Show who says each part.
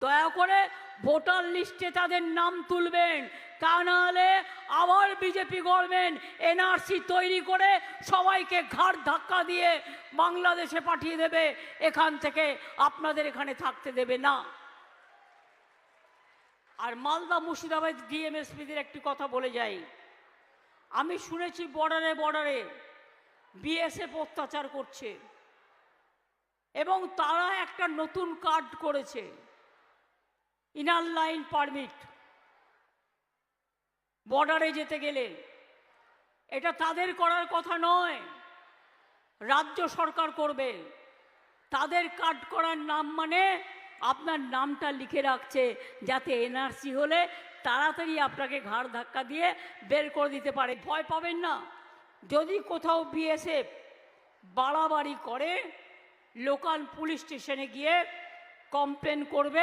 Speaker 1: দয়া করে ভোটার লিস্টে তাদের নাম তুলবেন, তা নাহলে আবার বিজেপি গভর্নমেন্ট এনআরসি তৈরি করে সবাইকে ঘাড় ধাক্কা দিয়ে বাংলাদেশে পাঠিয়ে দেবে, এখান থেকে আপনাদের এখানে থাকতে দেবে না। আর মালদা মুর্শিদাবাদ ডিএমএসপিদের একটি কথা বলে যাই, আমি শুনেছি বর্ডারে বিএসএফ অত্যাচার করছে এবং তারা একটা নতুন কার্ড করেছে, ইনার লাইন পারমিট। বর্ডারে যেতে গেলে এটা তাদের করার কথা নয়, রাজ্য সরকার করবে। তাদের কার্ড করার নাম মানে আপনার নামটা লিখে রাখছে, যাতে এনআরসি হলে তাড়াতাড়ি আপনাকে ঘাড় ধাক্কা দিয়ে বের করে দিতে পারে। ভয় পাবেন না, যদি কোথাও বিএসএফ বাড়াবাড়ি করে লোকাল পুলিশ স্টেশনে গিয়ে কমপ্লেন করবেন।